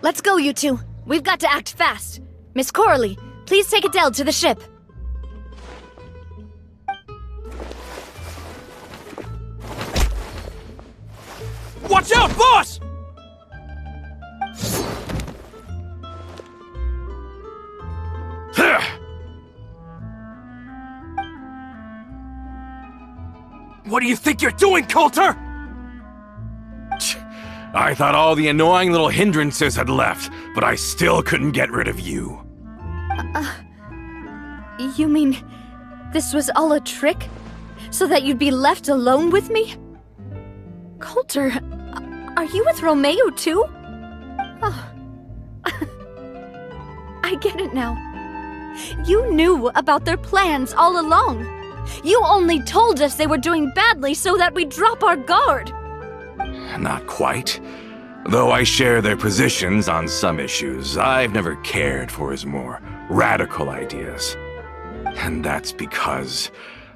Let's go, you two. We've got to act fast. Miss Coralie, please take Adele to the ship. Watch out, boss! What do you think you're doing, Coulter? I thought all the annoying little hindrances had left, but I still couldn't get rid of you. You mean this was all a trick? So that you'd be left alone with me? Coulter, are you with Romeo too? Oh. I get it now. You knew about their plans all along. You only told us they were doing badly so that we'd drop our guard. Not quite. Though I share their positions on some issues, I've never cared for his more radical ideas. And that's because,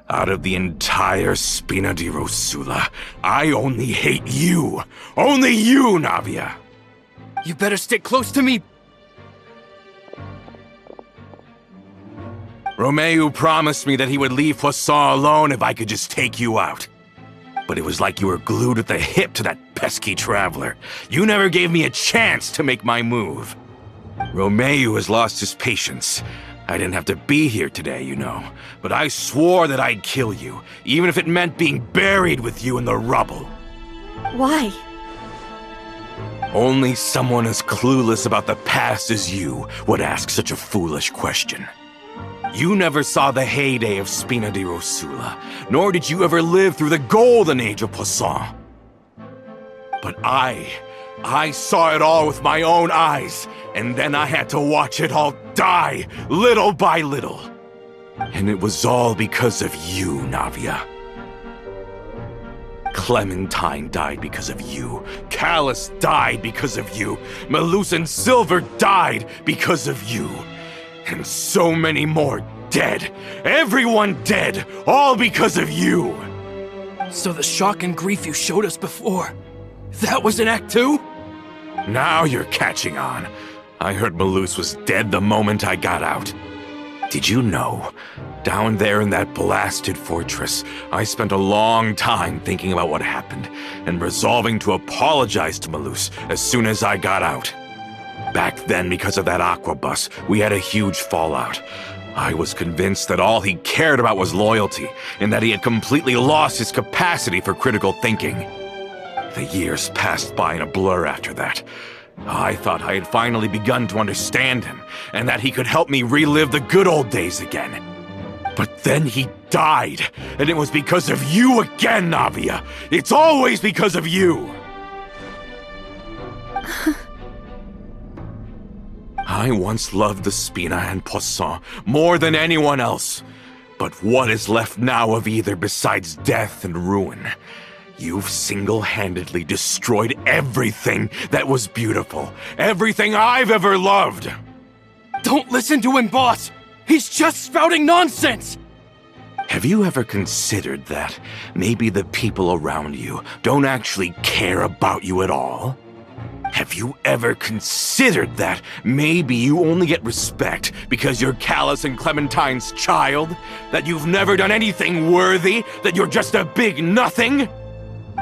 out of the entire Spina di Rosula, I only hate you. Only you, Navia. You better stick close to me. Romeo promised me that he would leave Poisson alone if I could just take you out. But it was like you were glued at the hip to that pesky traveler. You never gave me a chance to make my move. Romeo has lost his patience. I didn't have to be here today, you know, but I swore that I'd kill you, even if it meant being buried with you in the rubble. Why? Only someone as clueless about the past as you would ask such a foolish question. You never saw the heyday of Spina di Rosula, nor did you ever live through the golden age of Poisson. But I saw it all with my own eyes, and then I had to watch it all die, little by little. And it was all because of you, Navia. Clementine died because of you. Callus died because of you. Malus and Silver died because of you. And so many more dead. Everyone dead, all because of you. So the shock and grief you showed us before, that was in Act 2? Now you're catching on. I heard Malus was dead the moment I got out. Did you know? Down there in that blasted fortress, I spent a long time thinking about what happened and resolving to apologize to Malus as soon as I got out. Back then, because of that aquabus, we had a huge fallout. I was convinced that all he cared about was loyalty, and that he had completely lost his capacity for critical thinking. The years passed by in a blur after that. I thought I had finally begun to understand him, and that he could help me relive the good old days again. But then he died, and it was because of you again, Navia! It's always because of you! I once loved the Spina and Poisson more than anyone else. But what is left now of either besides death and ruin? You've single-handedly destroyed everything that was beautiful. Everything I've ever loved. Don't listen to him, boss! He's just spouting nonsense! Have you ever considered that maybe the people around you don't actually care about you at all? Have you ever considered that maybe you only get respect because you're Callus and Clementine's child? That you've never done anything worthy? That you're just a big nothing?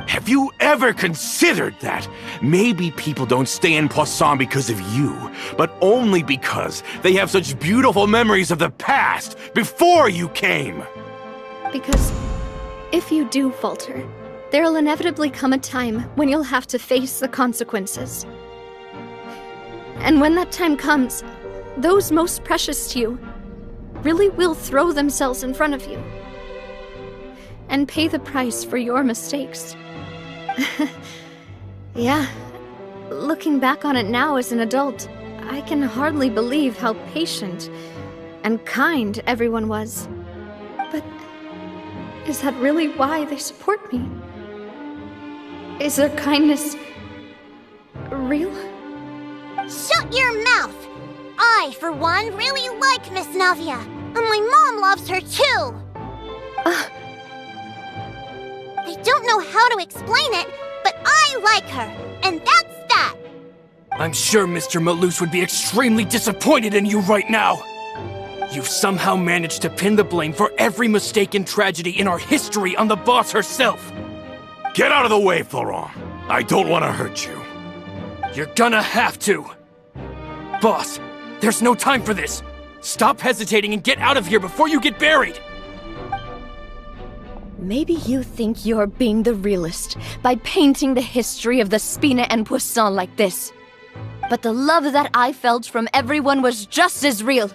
Have you ever considered that maybe people don't stay in Poisson because of you, but only because they have such beautiful memories of the past before you came? Because if you do falter, there'll inevitably come a time when you'll have to face the consequences. And when that time comes, those most precious to you really will throw themselves in front of you and pay the price for your mistakes. Yeah, looking back on it now as an adult, I can hardly believe how patient and kind everyone was. But is that really why they support me? Is their kindness real? Shut your mouth! I, for one, really like Miss Navia, and my mom loves her too! I don't know how to explain it, but I like her, and that's that! I'm sure Mr. Malus would be extremely disappointed in you right now. You've somehow managed to pin the blame for every mistake and tragedy in our history on the boss herself. Get out of the way, Florent. I don't want to hurt you. You're gonna have to. Boss, there's no time for this. Stop hesitating and get out of here before you get buried. Maybe you think you're being the realist by painting the history of the Spina and Poisson like this. But the love that I felt from everyone was just as real.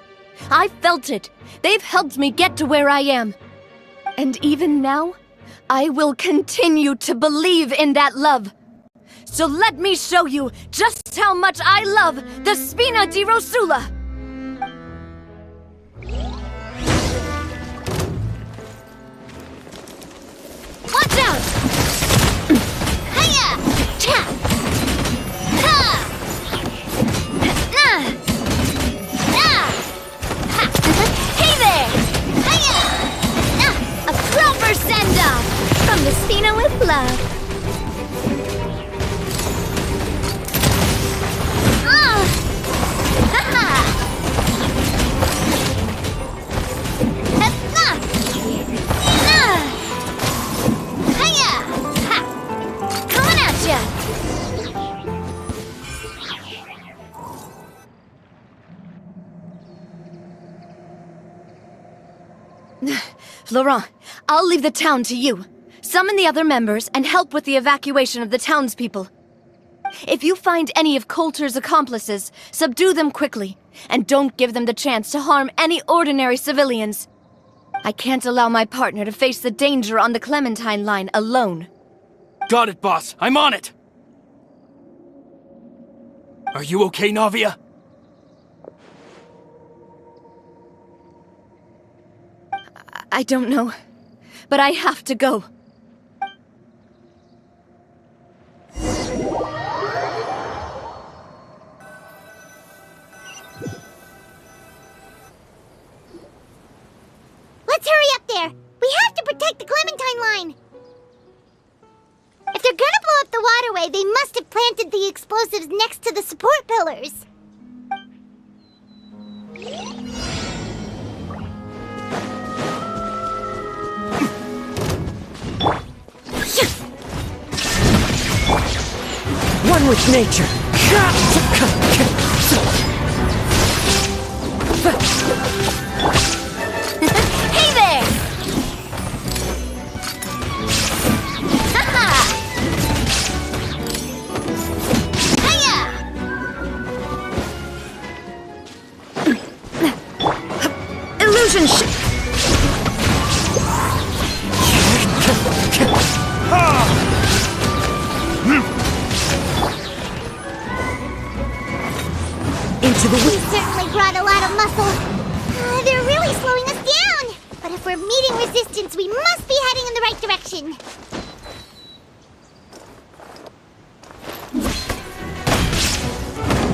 I felt it. They've helped me get to where I am. And even now, I will continue to believe in that love. So let me show you just how much I love the Spina di Rosula. Watch out! Hiya! Cha! Ha! Ah! Ah! Ha! Hey there! Hiya! A proper send-off from the Spina with love. Laurent, I'll leave the town to you. Summon the other members and help with the evacuation of the townspeople. If you find any of Coulter's accomplices, subdue them quickly, and don't give them the chance to harm any ordinary civilians. I can't allow my partner to face the danger on the Clementine line alone. Got it, boss. I'm on it. Are you okay, Navia? I don't know, but I have to go. Let's hurry up there! We have to protect the Clementine line! If they're gonna blow up the waterway, they must have planted the explosives next to the support pillars. One with nature. Hey there! Illusion into the We wind. certainly brought a lot of muscle. They're really slowing us down. But if we're meeting resistance, we must be heading in the right direction.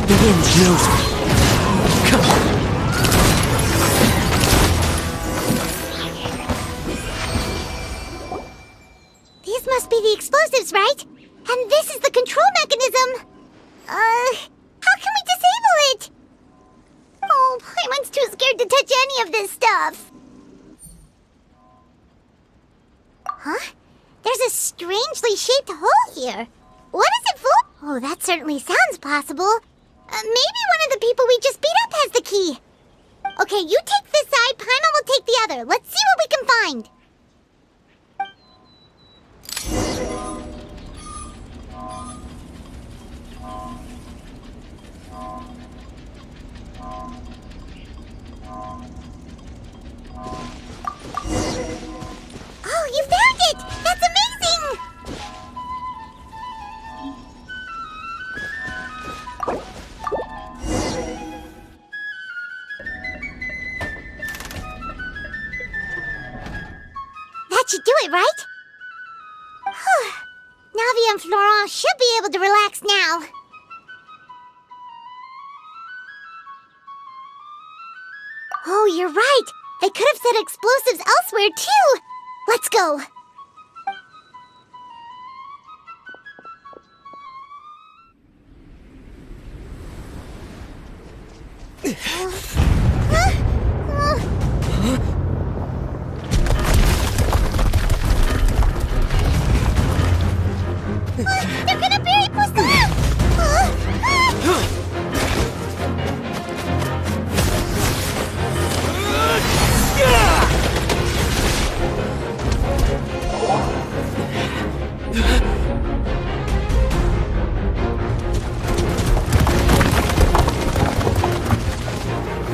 The wind knows me. Come. These must be the explosives, right? And this is the control mechanism. How can we disable it? Oh, Paimon's too scared to touch any of this stuff. Huh? There's a strangely shaped hole here. What is it for? Oh, that certainly sounds possible. Maybe one of the people we just beat up has the key. Okay, you take this side, Paimon will take the other. Let's see what we can find. Oh, you found it! That's amazing! That should do it, right? Navi and Florent should be able to relax now. Oh, you're right. They could have set explosives elsewhere, too. Let's go. They're gonna bury Poisson!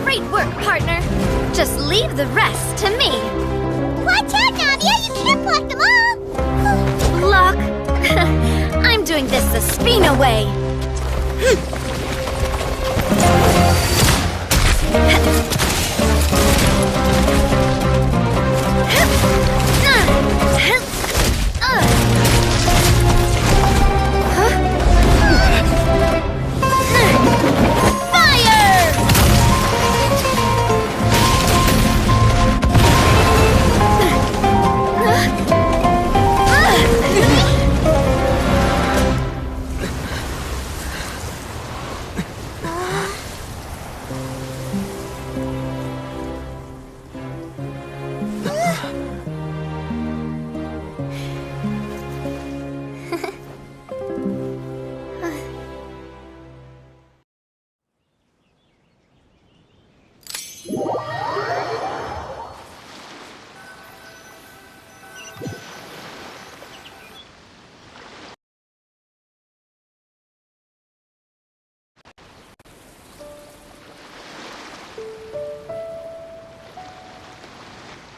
Great work, partner. Just leave the rest to me. Watch out, Navia! You can't block them all! Block? I'm doing this the Spina way.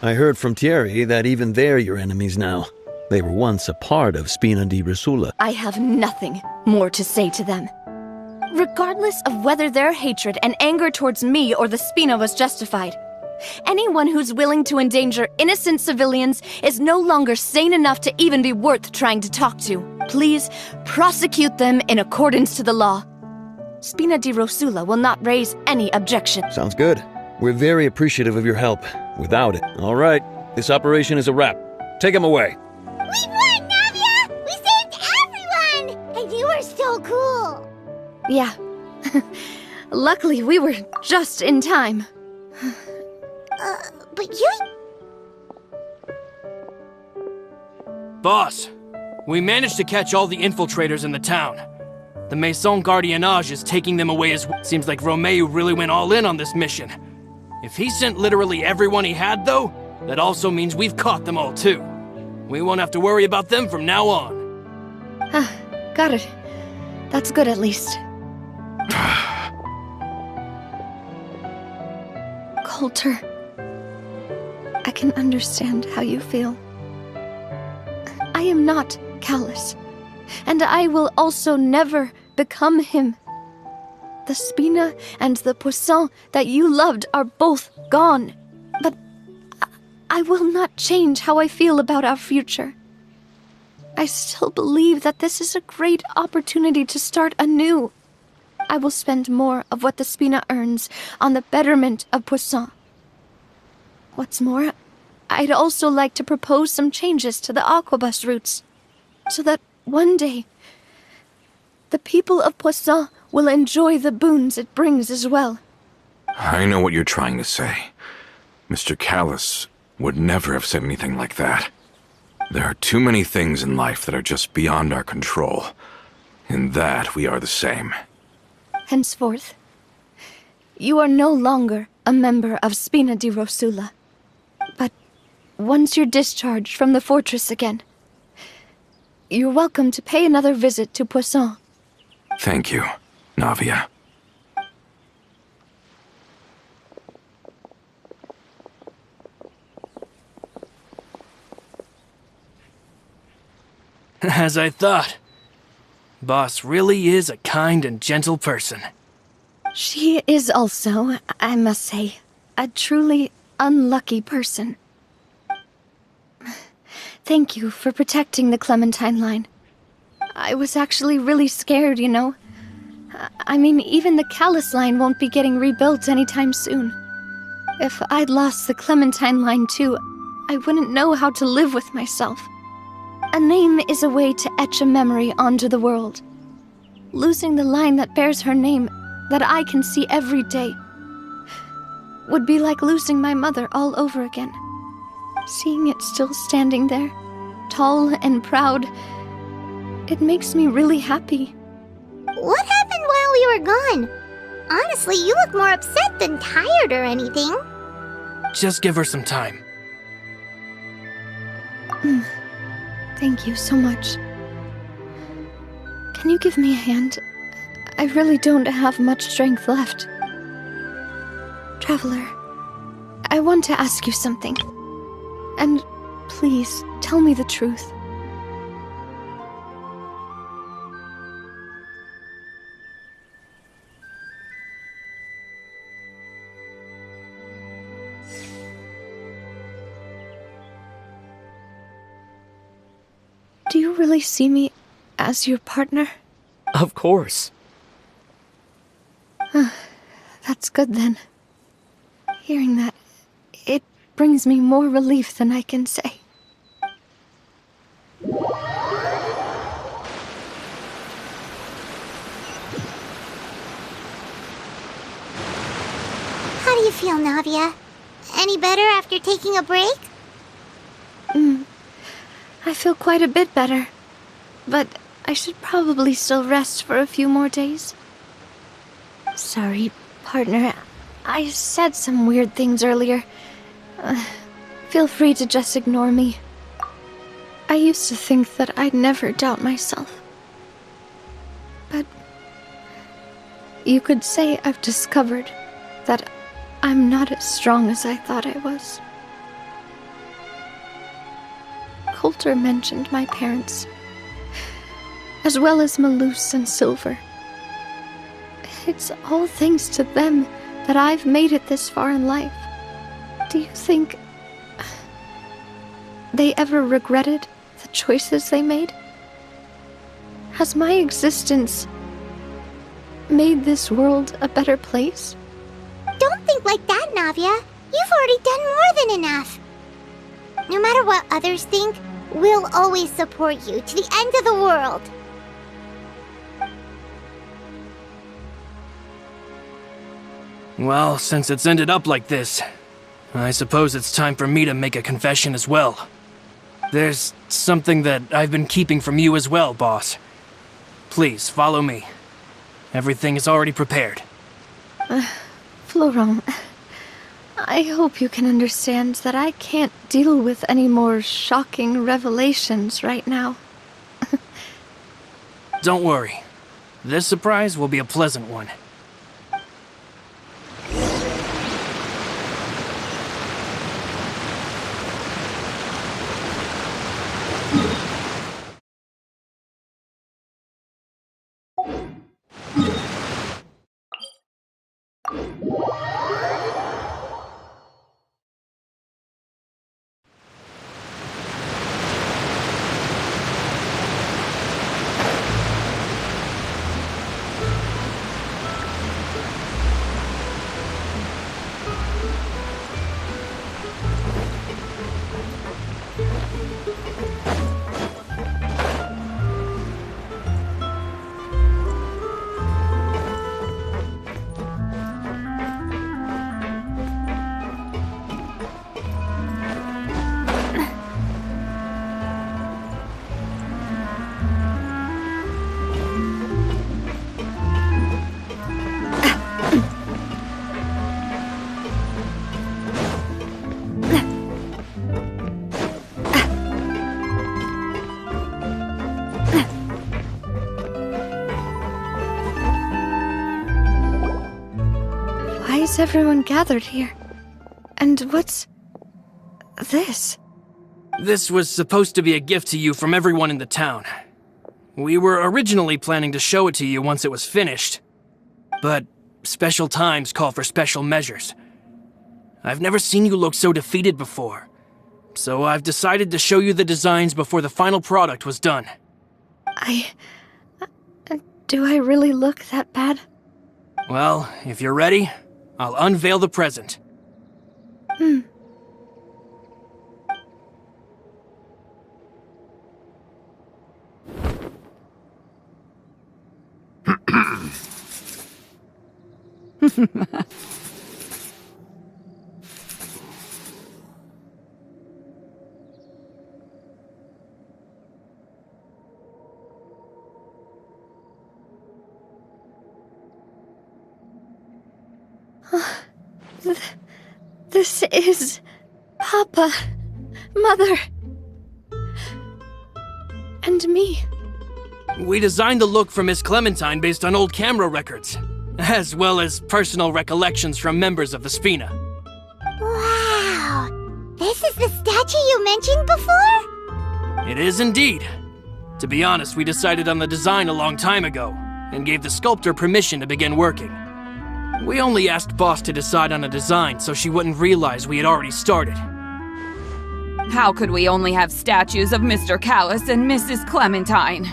I heard from Thierry that even they're your enemies now. They were once a part of Spina di Rosula. I have nothing more to say to them. Regardless of whether their hatred and anger towards me or the Spina was justified, anyone who's willing to endanger innocent civilians is no longer sane enough to even be worth trying to talk to. Please prosecute them in accordance to the law. Spina di Rosula will not raise any objection. Sounds good. We're very appreciative of your help. Without it. All right, this operation is a wrap. Take him away. We won, Navia! We saved everyone! And you were so cool! Yeah. Luckily, we were just in time. But you... Boss, we managed to catch all the infiltrators in the town. The Maison Gardiennage is taking them away as well. Seems like Romeo really went all in on this mission. If he sent literally everyone he had, though, that also means we've caught them all, too. We won't have to worry about them from now on. Got it. That's good, at least. Coulter, I can understand how you feel. I am not callous, and I will also never become him. The Spina and the Poisson that you loved are both gone. But I will not change how I feel about our future. I still believe that this is a great opportunity to start anew. I will spend more of what the Spina earns on the betterment of Poisson. What's more, I'd also like to propose some changes to the aquabus routes, so that one day the people of Poisson will enjoy the boons it brings as well. I know what you're trying to say. Mr. Callus would never have said anything like that. There are too many things in life that are just beyond our control. In that, we are the same. Henceforth, you are no longer a member of Spina di Rosula. But once you're discharged from the fortress again, you're welcome to pay another visit to Poisson. Thank you, Navia. As I thought. Boss really is a kind and gentle person. She is also, I must say, a truly unlucky person. Thank you for protecting the Clementine line. I was actually really scared, you know. I mean, even the Callus line won't be getting rebuilt anytime soon. If I'd lost the Clementine line too, I wouldn't know how to live with myself. A name is a way to etch a memory onto the world. Losing the line that bears her name, that I can see every day, would be like losing my mother all over again. Seeing it still standing there, tall and proud, it makes me really happy. What happened while we were gone? Honestly, you look more upset than tired or anything. Just give her some time. Thank you so much. Can you give me a hand? I really don't have much strength left. Traveler, I want to ask you something. And please, tell me the truth. Do you really see me as your partner? Of course. That's good then. Hearing that, it brings me more relief than I can say. How do you feel, Navia? Any better after taking a break? I feel quite a bit better, but I should probably still rest for a few more days. Sorry, partner. I said some weird things earlier. Feel free to just ignore me. I used to think that I'd never doubt myself. But you could say I've discovered that I'm not as strong as I thought I was. Coulter mentioned my parents, as well as Malus and Silver. It's all thanks to them that I've made it this far in life. Do you think they ever regretted the choices they made? Has my existence made this world a better place? Don't think like that, Navia. You've already done more than enough. No matter what others think, we'll always support you to the end of the world. Well, since it's ended up like this, I suppose it's time for me to make a confession as well. There's something that I've been keeping from you as well, boss. Please, follow me. Everything is already prepared. Florent, I hope you can understand that I can't deal with any more shocking revelations right now. Don't worry. This surprise will be a pleasant one. Why is everyone gathered here? And what's this? This was supposed to be a gift to you from everyone in the town. We were originally planning to show it to you once it was finished. But special times call for special measures. I've never seen you look so defeated before. So I've decided to show you the designs before the final product was done. Do I really look that bad? Well, if you're ready, I'll unveil the present. This is... Papa, Mother, and me. We designed the look for Miss Clementine based on old camera records, as well as personal recollections from members of the Spina. Wow! This is the statue you mentioned before? It is indeed. To be honest, we decided on the design a long time ago, and gave the sculptor permission to begin working. We only asked Boss to decide on a design so she wouldn't realize we had already started. How could we only have statues of Mr. Callus and Mrs. Clementine?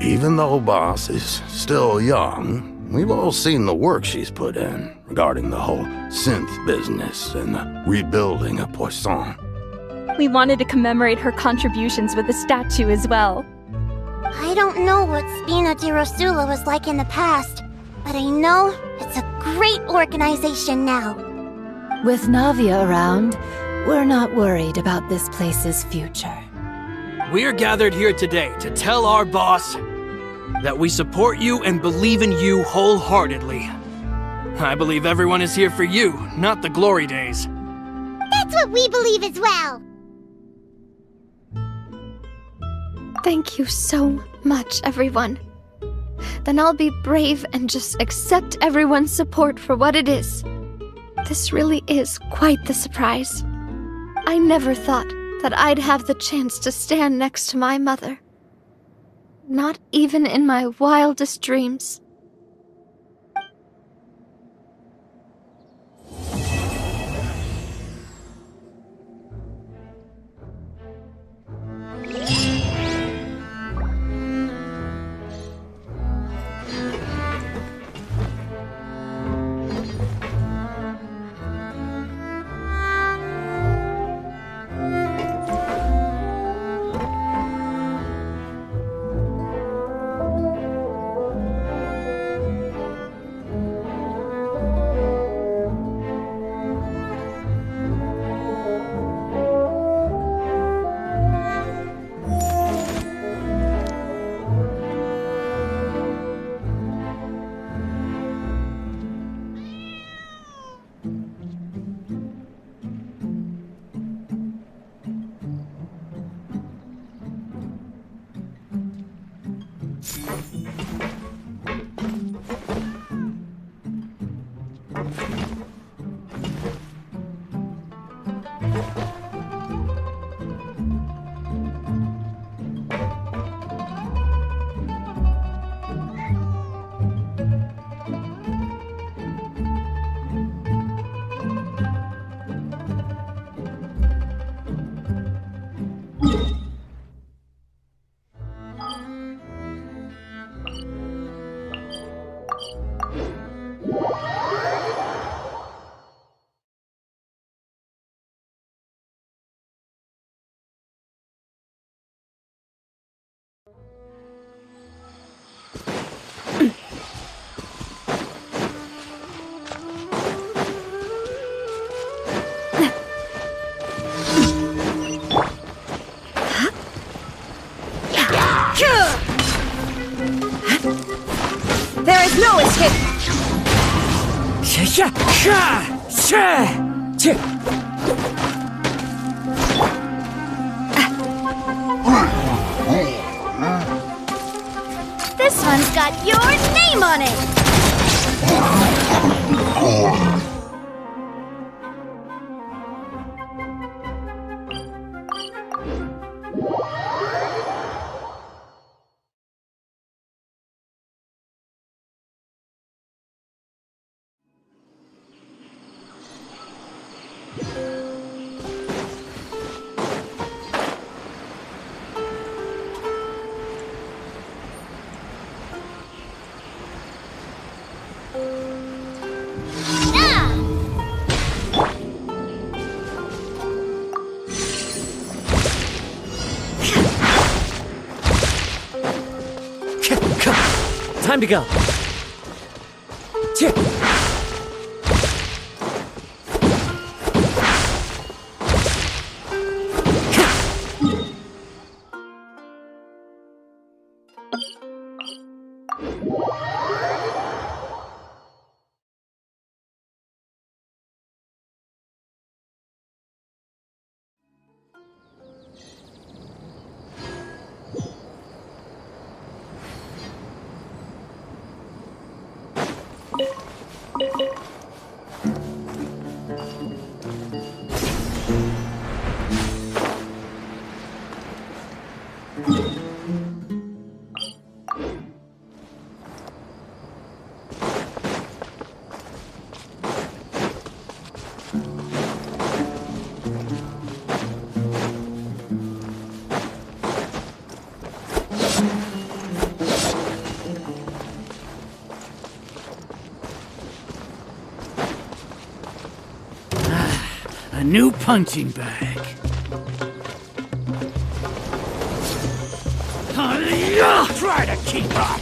Even though Boss is still young, we've all seen the work she's put in regarding the whole synth business and the rebuilding of Poisson. We wanted to commemorate her contributions with a statue as well. I don't know what Spina di Rosula was like in the past, but I know it's a great organization now. With Navia around, we're not worried about this place's future. We are gathered here today to tell our boss that we support you and believe in you wholeheartedly. I believe everyone is here for you, not the glory days. That's what we believe as well. Thank you so much, everyone. Then I'll be brave and just accept everyone's support for what it is. This really is quite the surprise. I never thought that I'd have the chance to stand next to my mother. Not even in my wildest dreams. There is no escape! This one's got your name on it! Time to go. A new punching bag. Try to keep up!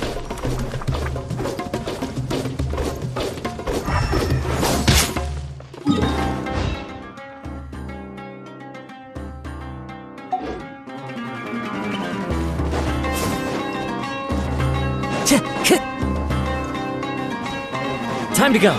Time to go.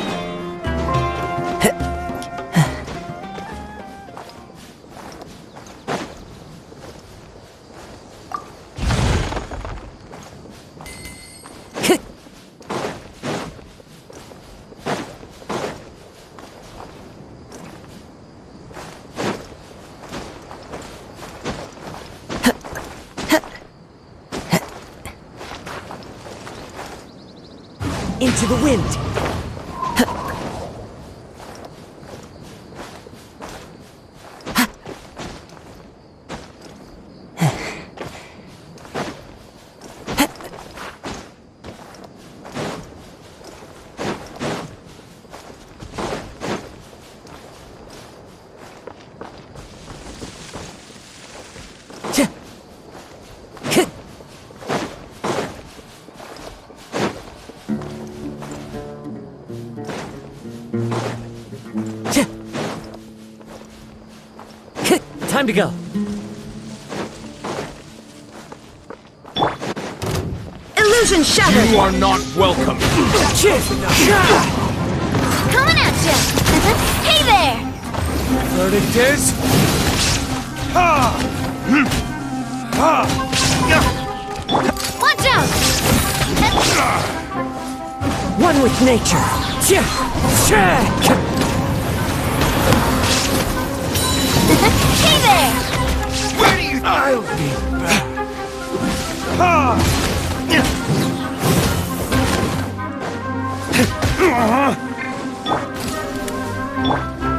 Into the wind. Time to go. Illusion shattered! You are not welcome! Coming at you! Hey there! Verdict is... Watch out! One with nature. Hey there! Where do you... I'll be back.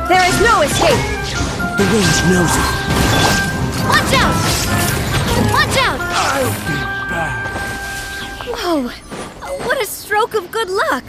There is no escape! The wind knows it. Watch out! Watch out! I'll be back. Whoa! What a stroke of good luck!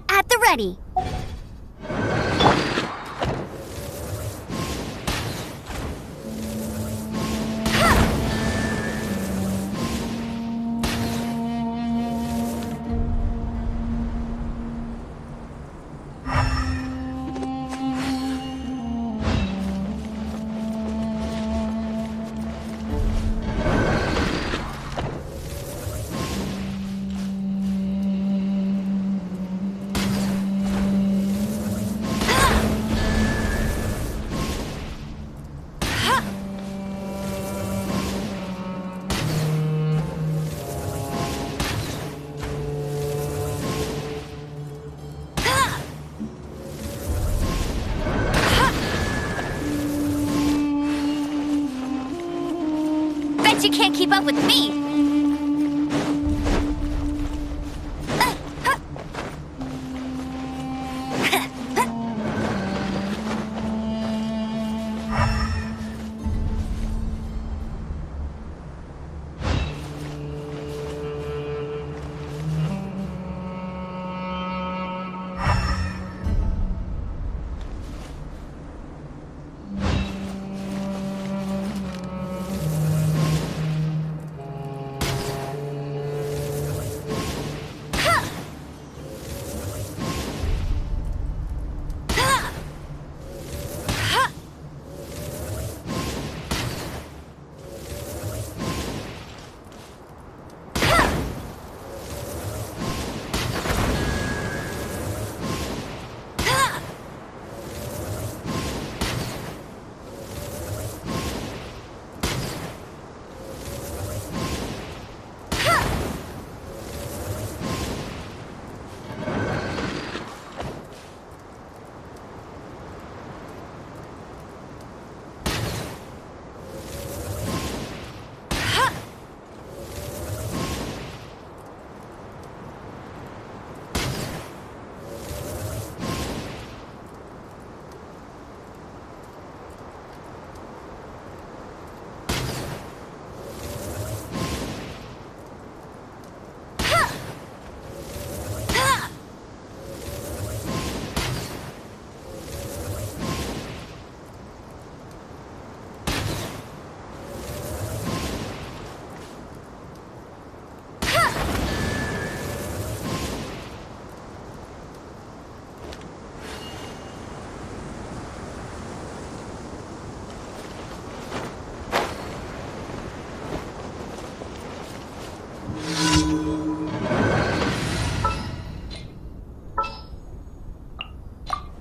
At the ready. Bet you can't keep up with me!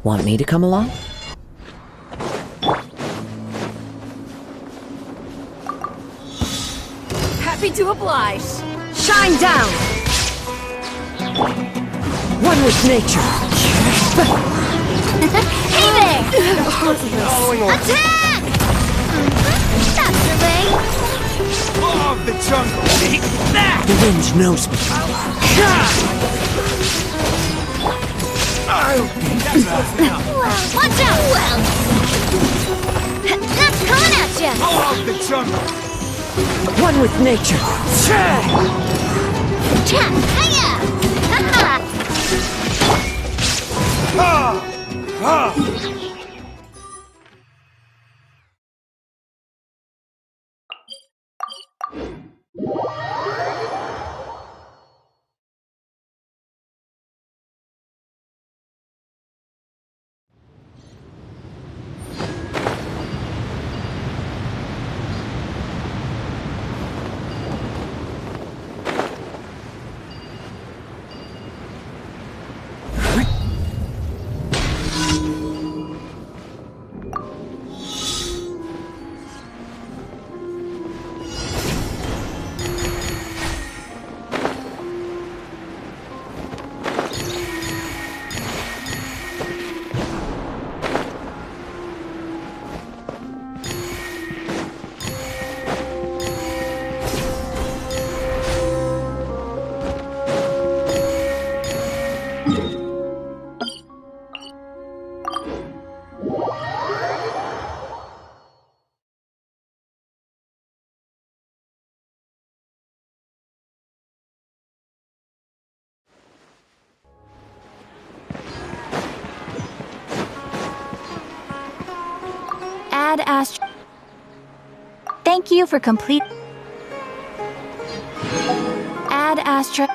Want me to come along? Happy to oblige. Shine down! One with nature. Hey there! Attack! That's the way. Of the jungle! Take that! The wind knows me. Watch out! Well, that's coming at ya! Of the jungle! One with nature. Cha! Hiya! Ha-ha! Add Astro. Thank you for complete. Add Astro.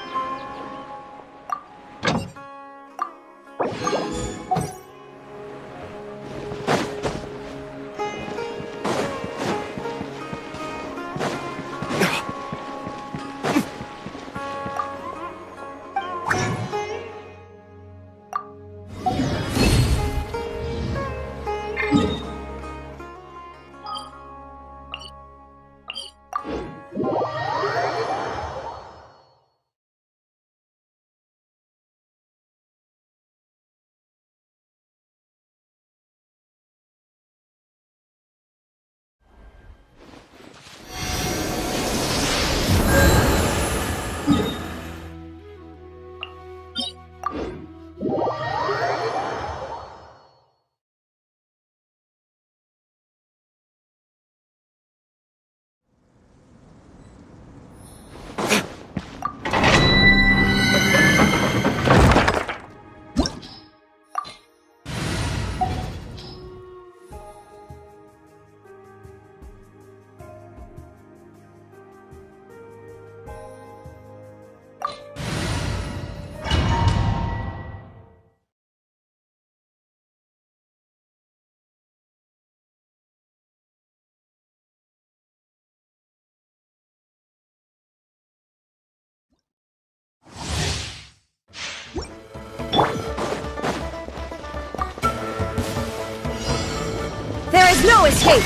There is no escape!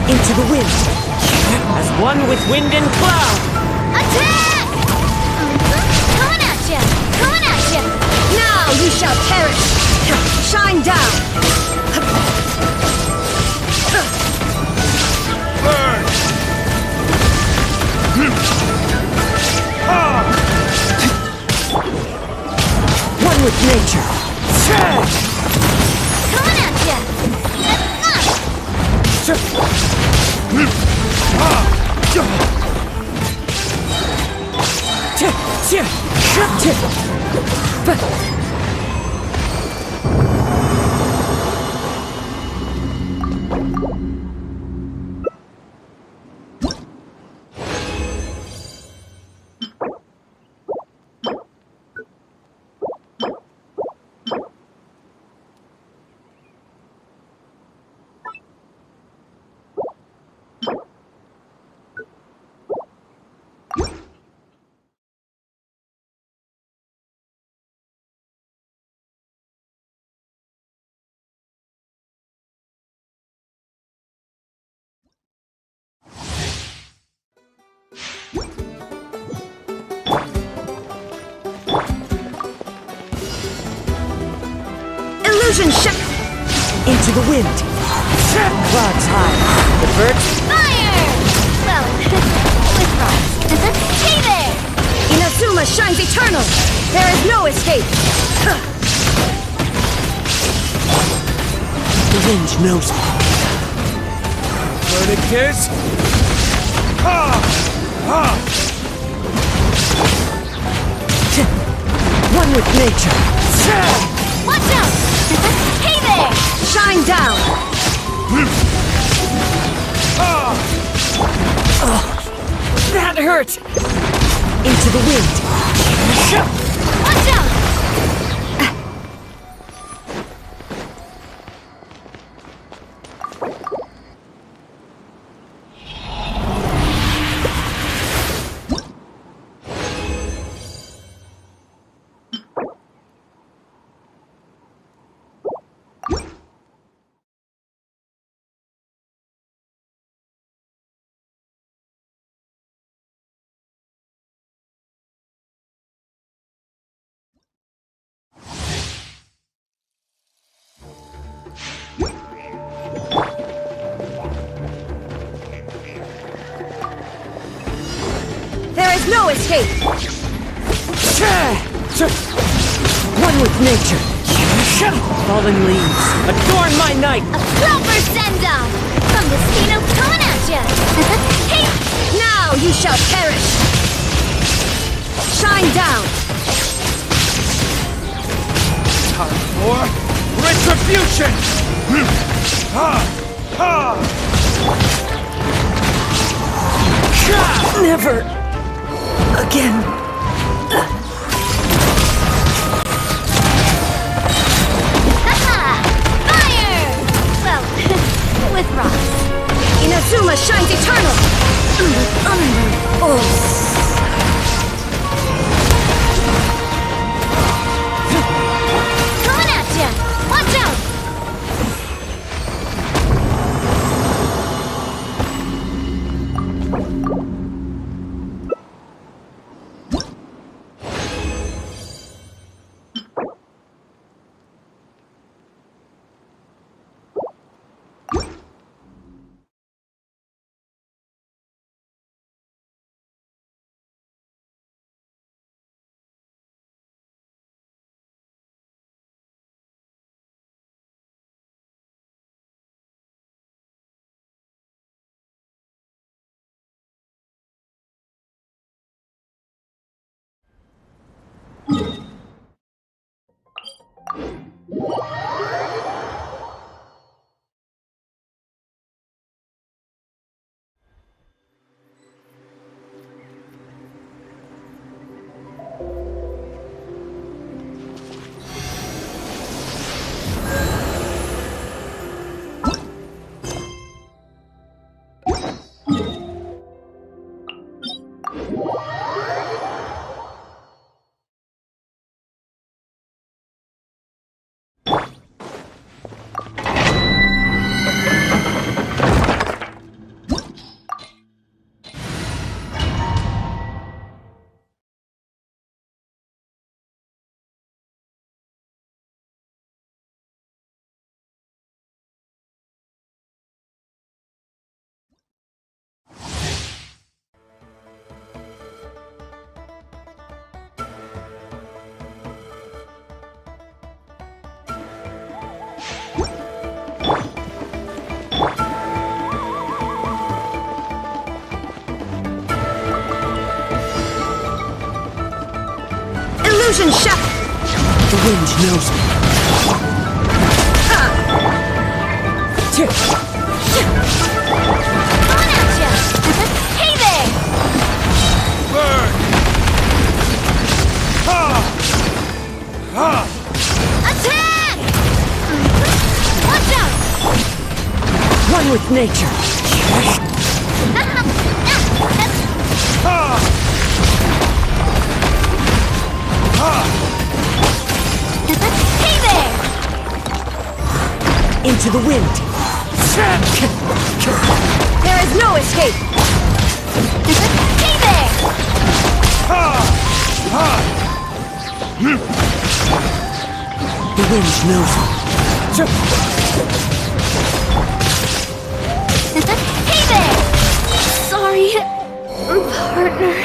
Into the wind. As one with wind and cloud. Attack! Coming at ya! Coming at ya! Now you shall perish! Shine down! Burn! One with nature. Coming at ya! Illusion ship! Into the wind! Clouds high. The birds... Fire! Well, with rocks. Hey there! Inazuma shines eternal! There is no escape! The wind knows me. Burning kiss? Ha! Ha! One with nature. Watch out! Hey there! Shine down! That hurt! Into the wind. Watch out! There is no escape! One with nature. Fallen leaves, adorn my night! A proper send-off! From the Destino coming at ya! Hey! Now you shall perish! Shine down! Time for retribution! Ha! Ha! Never again. Fire! Well, with rocks. Inazuma shines eternal! Coming at ya! Watch out! Illusion shot! The wind knows me. Coming at ya! Hey there! Burn! Ha! Ha! Attack! Watch out! One with nature. Ha! Ha! Hey there! Into the wind. There is no escape. Hey there! Ha! Ha! The wind knows me. Hey there! Sorry, partner.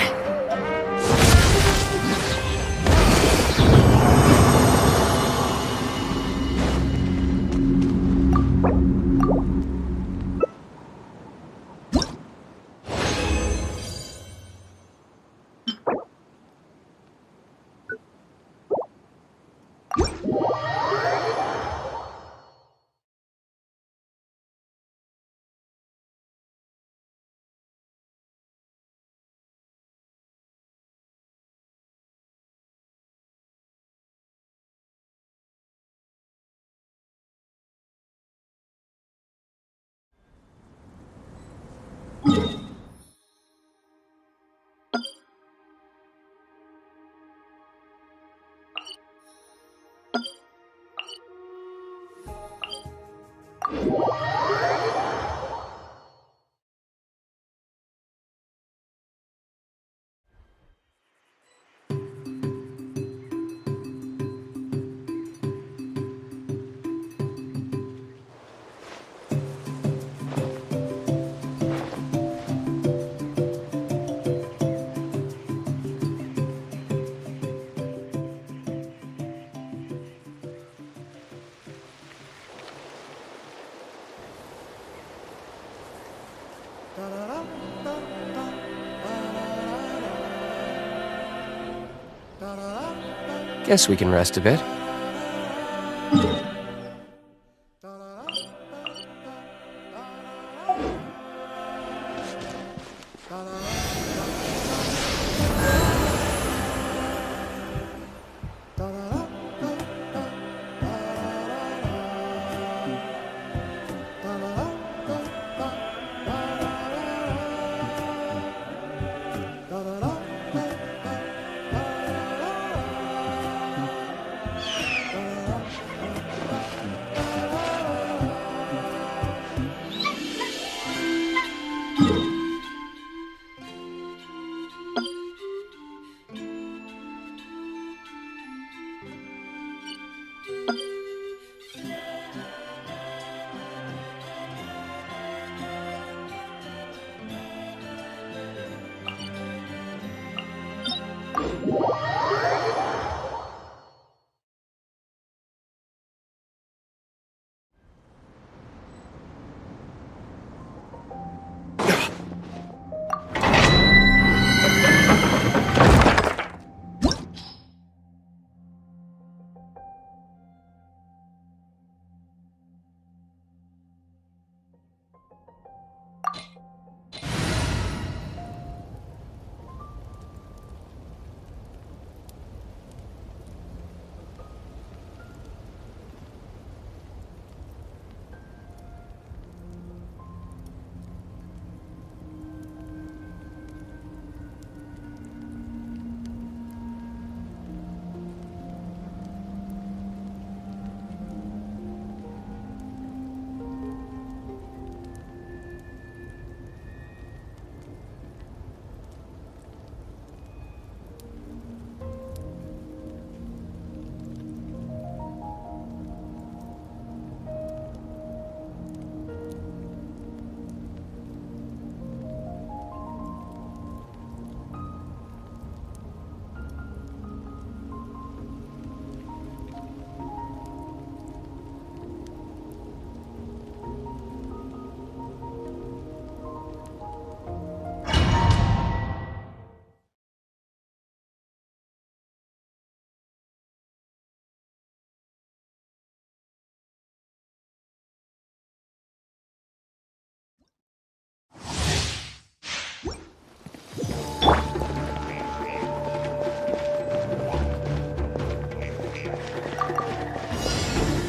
Guess we can rest a bit.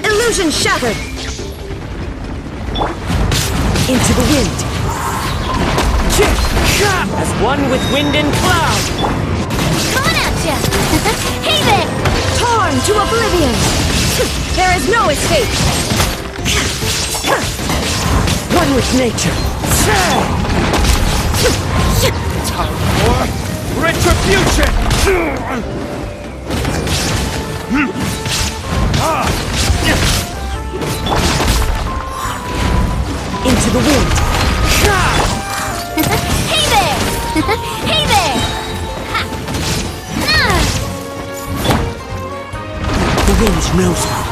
Illusion shattered! Into the wind! As one with wind and cloud! Coming at ya! Hey there! Torn to oblivion! There is no escape! One with nature! Time for retribution! Into the wind. Hey there! Hey there! Ha. The wind knows her.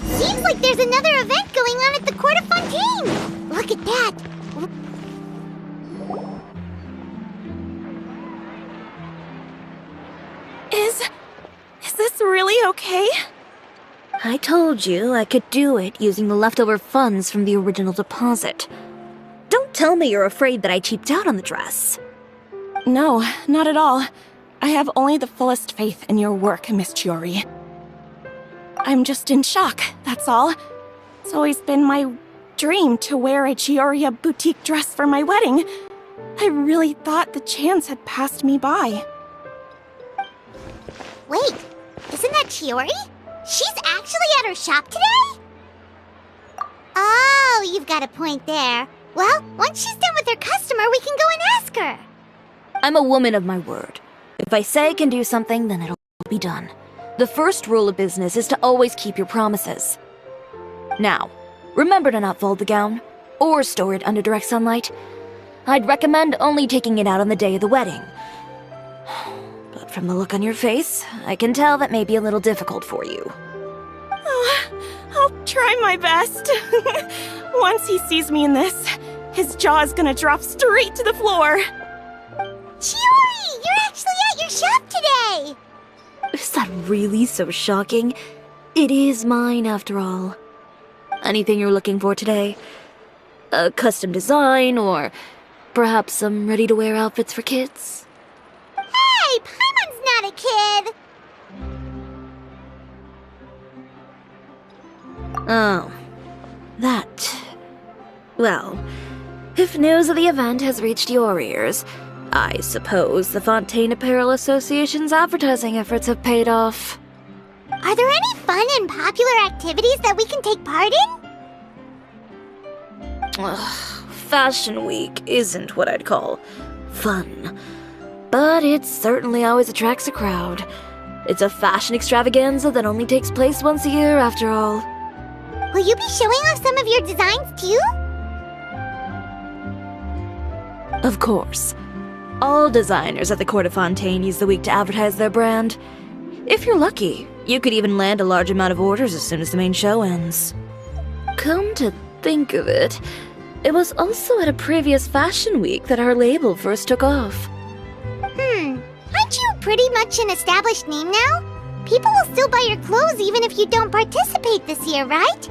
Seems like there's another event going on at the Court of Fontaine! Look at that! Is this really okay? I told you I could do it using the leftover funds from the original deposit. Don't tell me you're afraid that I cheaped out on the dress. No, not at all. I have only the fullest faith in your work, Miss Chiori. I'm just in shock, that's all. It's always been my dream to wear a Chiori boutique dress for my wedding. I really thought the chance had passed me by. Wait, isn't that Chiori? She's actually at her shop today? Oh, you've got a point there. Well, once she's done with her customer, we can go and ask her. I'm a woman of my word. If I say I can do something, then it'll be done. The first rule of business is to always keep your promises. Now, remember to not fold the gown, or store it under direct sunlight. I'd recommend only taking it out on the day of the wedding. But from the look on your face, I can tell that may be a little difficult for you. I'll try my best. Once he sees me in this, his jaw is gonna drop straight to the floor. Chiori, you're actually at your shop today! Is that really so shocking? It is mine, after all. Anything you're looking for today? A custom design, or perhaps some ready-to-wear outfits for kids? Hey, Paimon's not a kid! Oh, that. Well, if news of the event has reached your ears, I suppose the Fontaine Apparel Association's advertising efforts have paid off. Are there any fun and popular activities that we can take part in? Fashion Week isn't what I'd call fun, but it certainly always attracts a crowd. It's a fashion extravaganza that only takes place once a year, after all. Will you be showing off some of your designs, too? Of course. All designers at the Court of Fontaine use the week to advertise their brand. If you're lucky, you could even land a large amount of orders as soon as the main show ends. Come to think of it, it was also at a previous Fashion Week that our label first took off. pretty much an established name now? People will still buy your clothes even if you don't participate this year, right?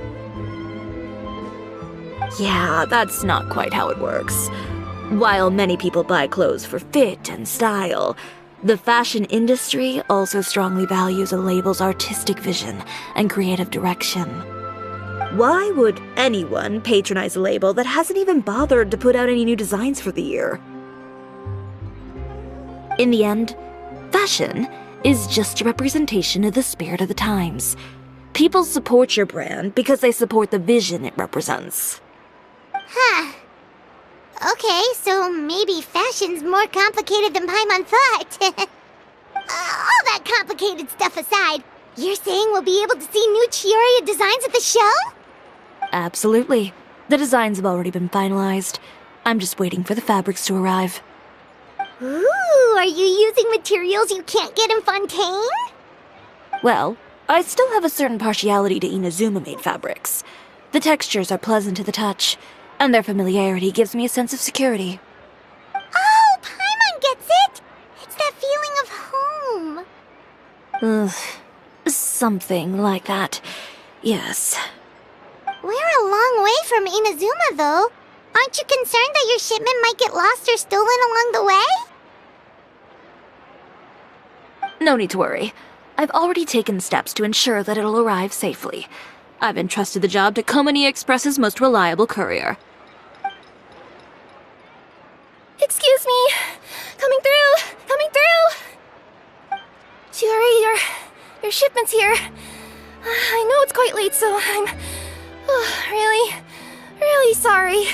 Yeah, that's not quite how it works. While many people buy clothes for fit and style, the fashion industry also strongly values a label's artistic vision and creative direction. Why would anyone patronize a label that hasn't even bothered to put out any new designs for the year? In the end, fashion is just a representation of the spirit of the times. People support your brand because they support the vision it represents. Huh. Okay, so maybe fashion's more complicated than Paimon thought. All that complicated stuff aside, you're saying we'll be able to see new Chioria designs at the show? Absolutely. The designs have already been finalized. I'm just waiting for the fabrics to arrive. Ooh, are you using materials you can't get in Fontaine? Well, I still have a certain partiality to Inazuma-made fabrics. The textures are pleasant to the touch, and their familiarity gives me a sense of security. Oh, Paimon gets it! It's that feeling of home. Something like that. Yes. We're a long way from Inazuma, though. Aren't you concerned that your shipment might get lost or stolen along the way? No need to worry. I've already taken steps to ensure that it'll arrive safely. I've entrusted the job to Komani Express's most reliable courier. Excuse me! Coming through! Coming through! Chiori, your shipment's here. I know it's quite late, so I'm... really sorry.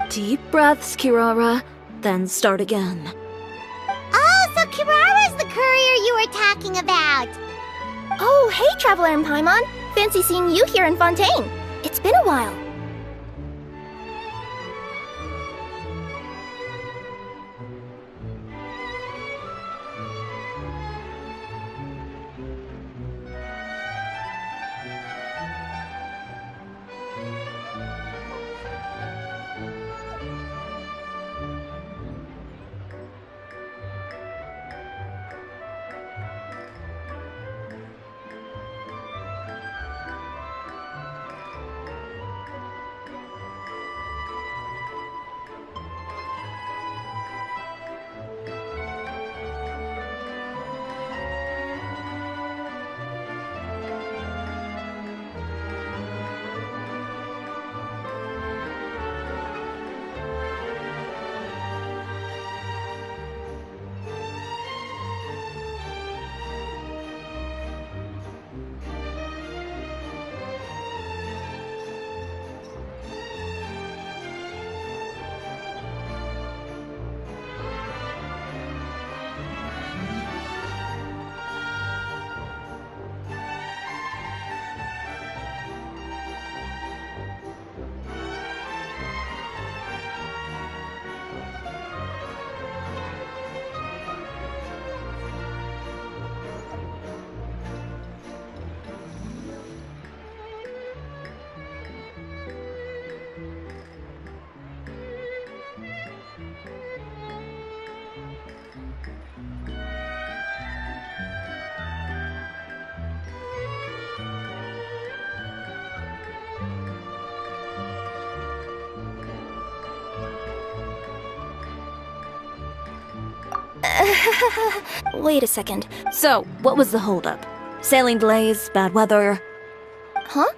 Deep breaths, Kirara, then start again. Oh, so Kirara's the courier you were talking about. Oh, hey, Traveler and Paimon. Fancy seeing you here in Fontaine. It's been a while. Wait a second. So, what was the holdup? Sailing delays, bad weather? Huh?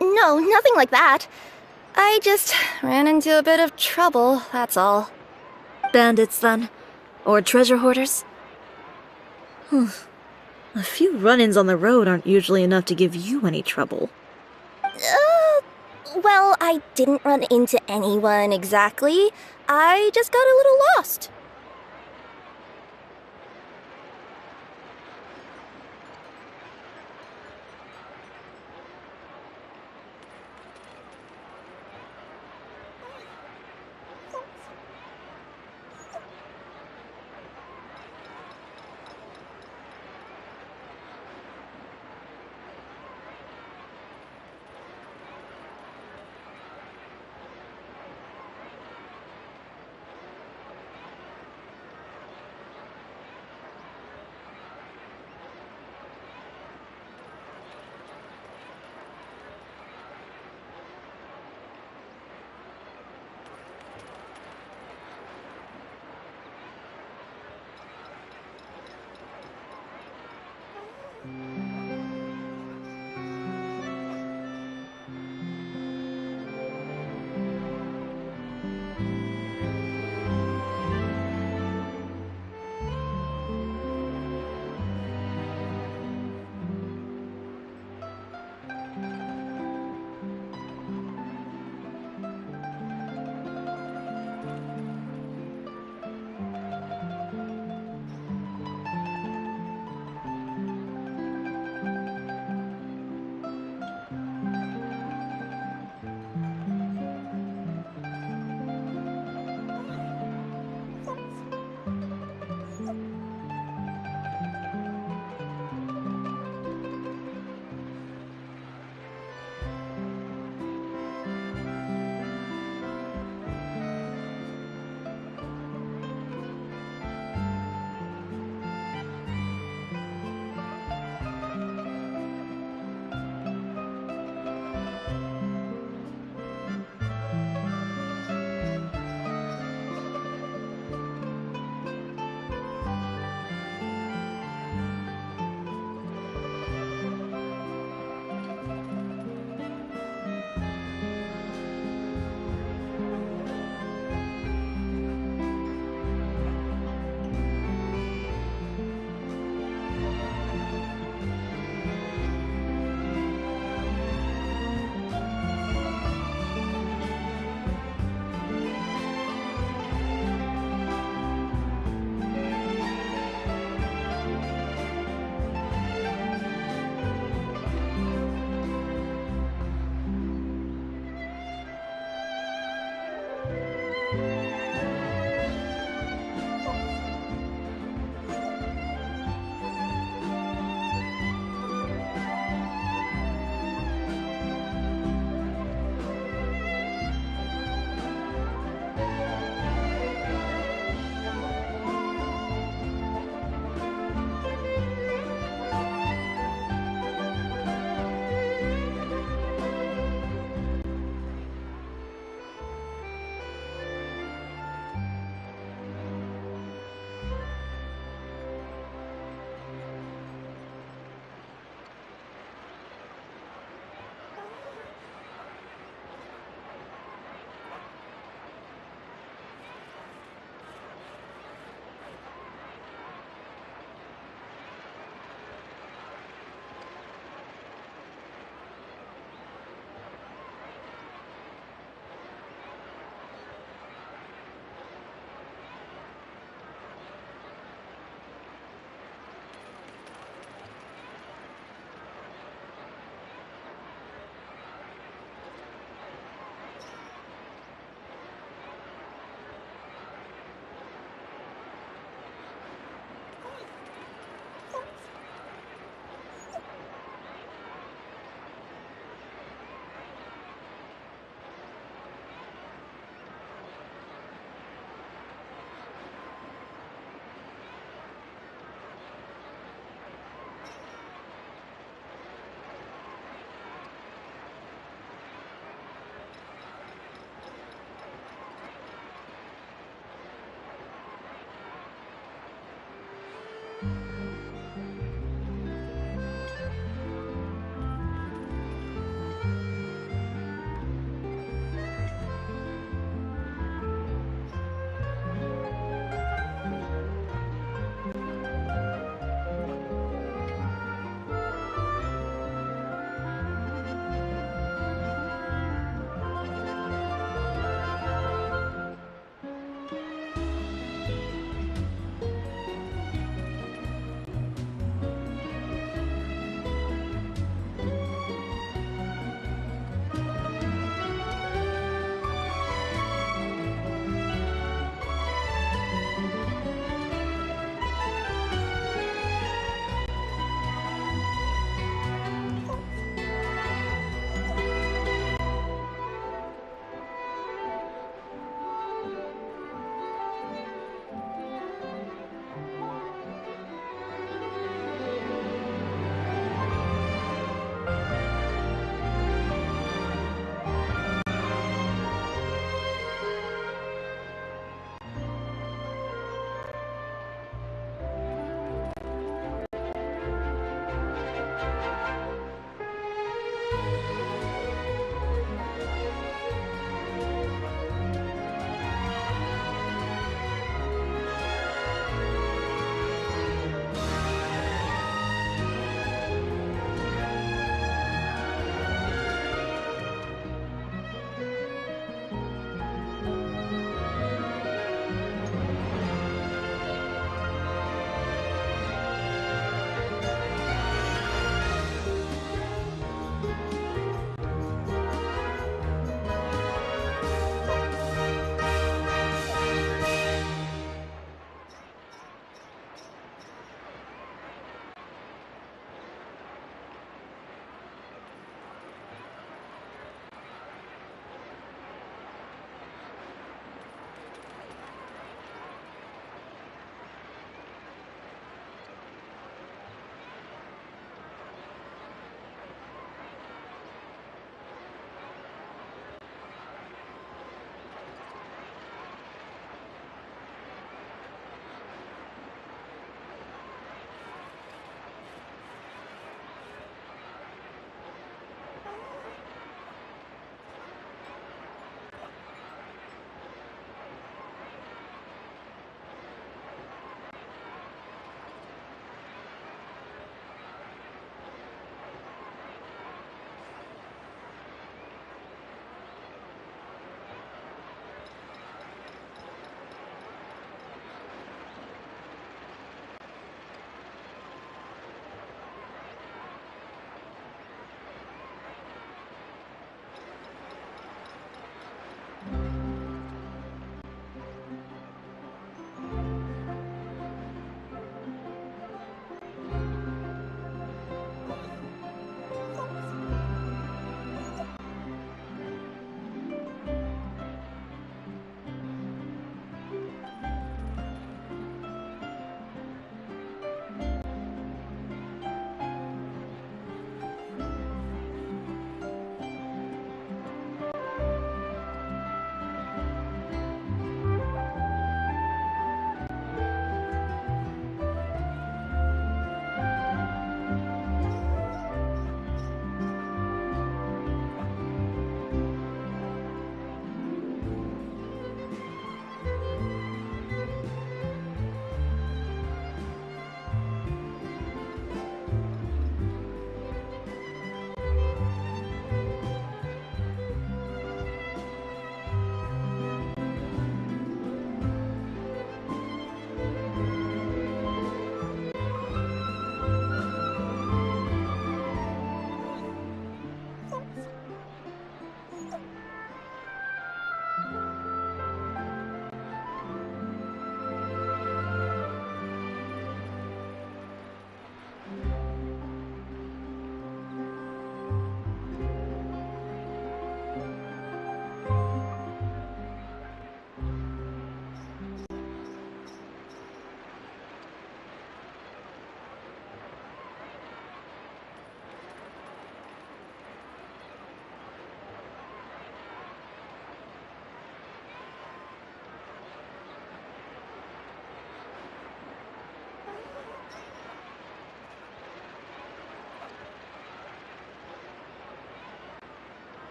No, nothing like that. I just ran into a bit of trouble, that's all. Bandits, then? Or treasure hoarders? A few run-ins on the road aren't usually enough to give you any trouble. Well, I didn't run into anyone exactly. I just got a little lost.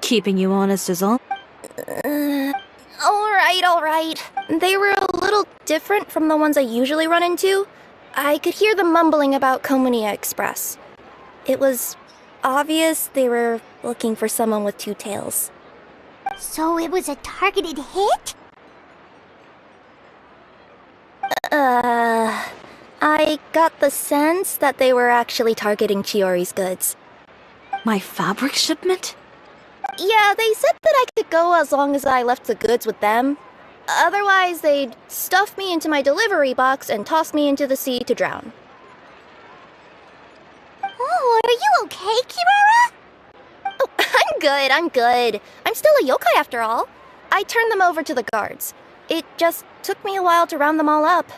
Keeping you honest is all. Alright. They were a little different from the ones I usually run into. I could hear them mumbling about Komunia Express. It was obvious they were looking for someone with two tails. So it was a targeted hit? I got the sense that they were actually targeting Chiori's goods. My fabric shipment? Yeah, they said that I could go as long as I left the goods with them. Otherwise, they'd stuff me into my delivery box and toss me into the sea to drown. Oh, are you okay, Kirara? Oh, I'm good. I'm still a yokai after all. I turned them over to the guards. It just took me a while to round them all up.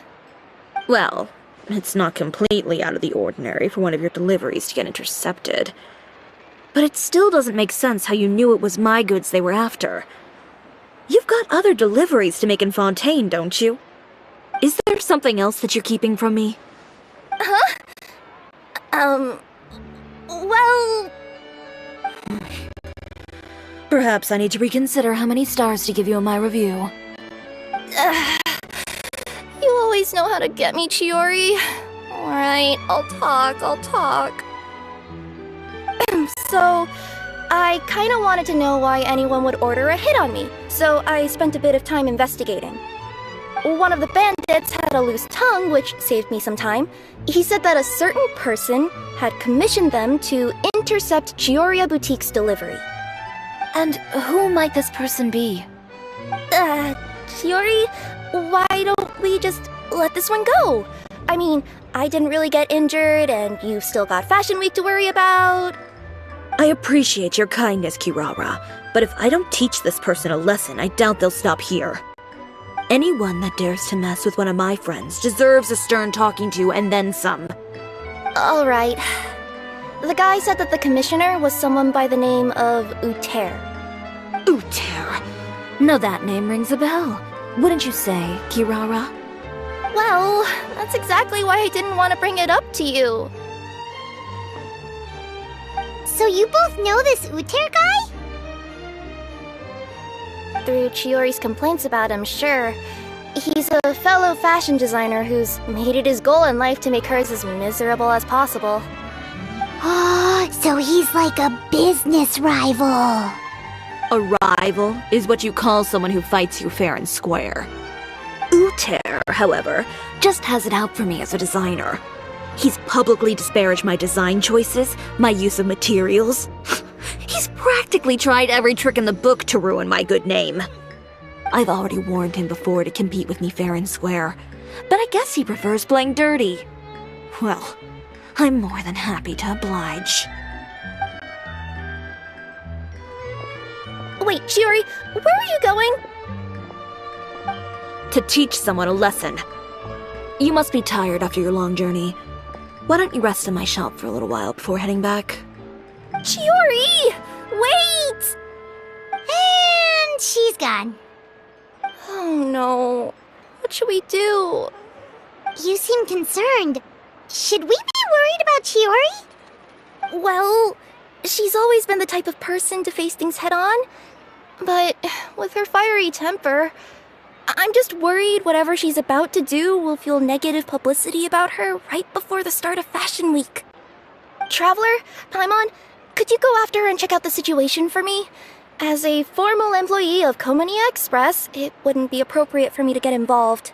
Well, it's not completely out of the ordinary for one of your deliveries to get intercepted. But it still doesn't make sense how you knew it was my goods they were after. You've got other deliveries to make in Fontaine, don't you? Is there something else that you're keeping from me? Huh? Well... Perhaps I need to reconsider how many stars to give you in my review. You always know how to get me, Chiori. Alright, I'll talk. So, I kinda wanted to know why anyone would order a hit on me, so I spent a bit of time investigating. One of the bandits had a loose tongue, which saved me some time. He said that a certain person had commissioned them to intercept Chioria Boutique's delivery. And who might this person be? Chiori, why don't we just let this one go? I mean, I didn't really get injured, and you've still got Fashion Week to worry about. I appreciate your kindness, Kirara, but if I don't teach this person a lesson, I doubt they'll stop here. Anyone that dares to mess with one of my friends deserves a stern talking to and then some. Alright. The guy said that the commissioner was someone by the name of Uter. Uter? Now that name rings a bell. Wouldn't you say, Kirara? Well, that's exactly why I didn't want to bring it up to you. So you both know this Uter guy? Through Chiori's complaints about him, sure. He's a fellow fashion designer who's made it his goal in life to make hers as miserable as possible. Oh, so he's like a business rival. A rival is what you call someone who fights you fair and square. Uter, however, just has it out for me as a designer. He's publicly disparaged my design choices, my use of materials. He's practically tried every trick in the book to ruin my good name. I've already warned him before to compete with me fair and square, but I guess he prefers playing dirty. Well, I'm more than happy to oblige. Wait, Chiori, where are you going? To teach someone a lesson. You must be tired after your long journey. Why don't you rest in my shop for a little while before heading back? Chiori! Wait! And she's gone. Oh no. What should we do? You seem concerned. Should we be worried about Chiori? Well, she's always been the type of person to face things head on. But with her fiery temper, I'm just worried whatever she's about to do will feel negative publicity about her right before the start of Fashion Week. Traveler, Paimon, could you go after her and check out the situation for me? As a formal employee of Komunia Express, it wouldn't be appropriate for me to get involved.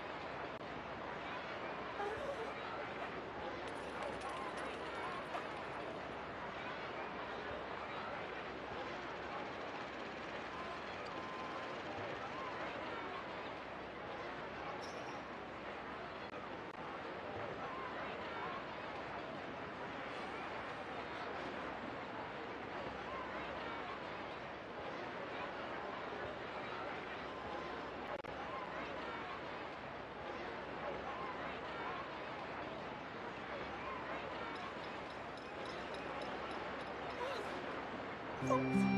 Thanks.